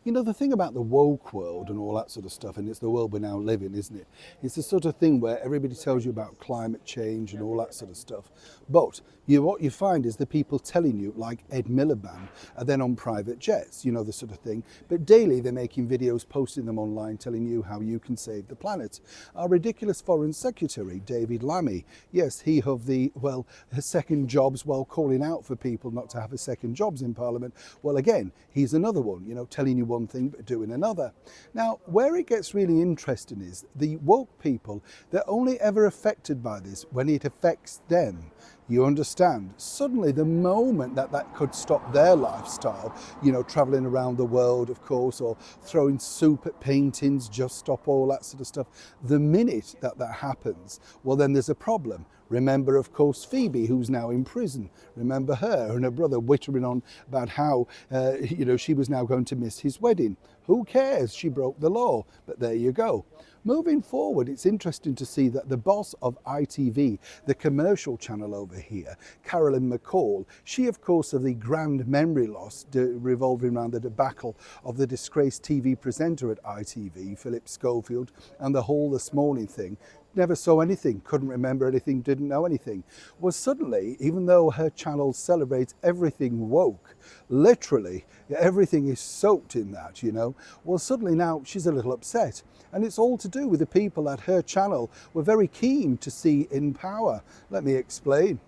You know, the thing about the woke world and all that sort of stuff, and it's the world we now live in, isn't it? It's the sort of thing where everybody tells you about climate change and all that sort of stuff. But what you find is the people telling you, like Ed Miliband, are then on private jets, you know, the sort of thing. But daily they're making videos, posting them online, telling you how you can save the planet. Our ridiculous Foreign Secretary, David Lammy, yes, he of the, well, second jobs while calling out for people not to have a second jobs in Parliament. Well, again, he's another one, you know, telling you one thing but doing another. Now, where it gets really interesting is the woke people, they're only ever affected by this when it affects them. You understand? Suddenly, the moment that could stop their lifestyle, you know, traveling around the world, of course, or throwing soup at paintings, just stop all that sort of stuff. The minute that happens, well, then there's a problem. Remember, of course, Phoebe, who's now in prison. Remember her and her brother wittering on about how, you know, she was now going to miss his wedding. Who cares? She broke the law. But there you go. Moving forward, it's interesting to see that the boss of ITV, the commercial channel over here, Carolyn McCall, she, of course, of the grand memory loss revolving around the debacle of the disgraced TV presenter at ITV, Philip Schofield, and the whole This Morning thing, never saw anything, couldn't remember anything, didn't know anything. Well, suddenly, even though her channel celebrates everything woke, literally everything is soaked in that, you know, well, suddenly now she's a little upset. And it's all to do with the people at her channel were very keen to see in power. Let me explain.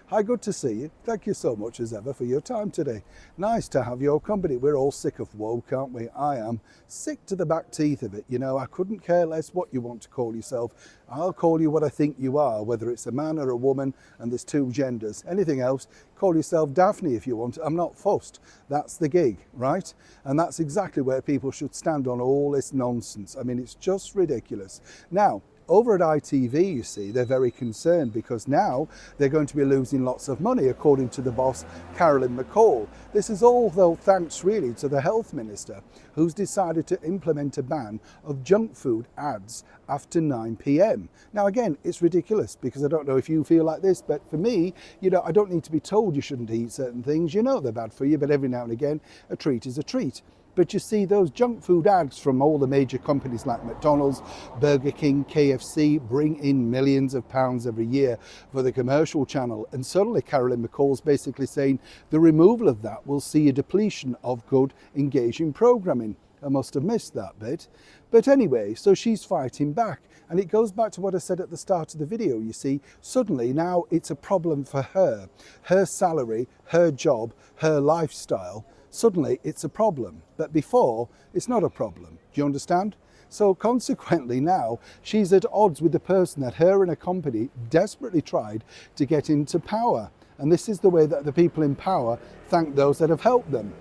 Hi, good to see you. Thank you so much as ever for your time today. Nice to have your company. We're all sick of woke, aren't we? I am sick to the back teeth of it. You know, I couldn't care less what you want to call yourself. I'll call you what I think you are, whether it's a man or a woman, and there's two genders. Anything else, call yourself Daphne if you want. I'm not fussed. That's the gig, right? And that's exactly where people should stand on all this nonsense. I mean, it's just ridiculous. Now, over at ITV, you see, they're very concerned because now they're going to be losing lots of money, according to the boss, Carolyn McCall. This is all, though, thanks really to the health minister, who's decided to implement a ban of junk food ads after 9 p.m. Now, again, it's ridiculous because I don't know if you feel like this, but for me, you know, I don't need to be told you shouldn't eat certain things. You know they're bad for you, but every now and again, a treat is a treat. But you see those junk food ads from all the major companies like McDonald's, Burger King, KFC bring in millions of pounds every year for the commercial channel. And suddenly Carolyn McCall's basically saying the removal of that will see a depletion of good, engaging programming. I must have missed that bit. But anyway, so she's fighting back. And it goes back to what I said at the start of the video, you see. Suddenly now it's a problem for her. Her salary, her job, her lifestyle. Suddenly it's a problem, but before it's not a problem. Do you understand? So consequently now she's at odds with the person that her and her company desperately tried to get into power. And this is the way that the people in power thank those that have helped them.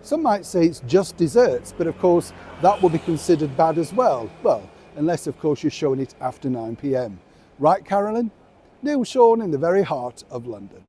Some might say it's just desserts, but of course that will be considered bad as well. Well, unless of course you're showing it after 9 p.m. Right, Carolyn? Neil Sean in the very heart of London.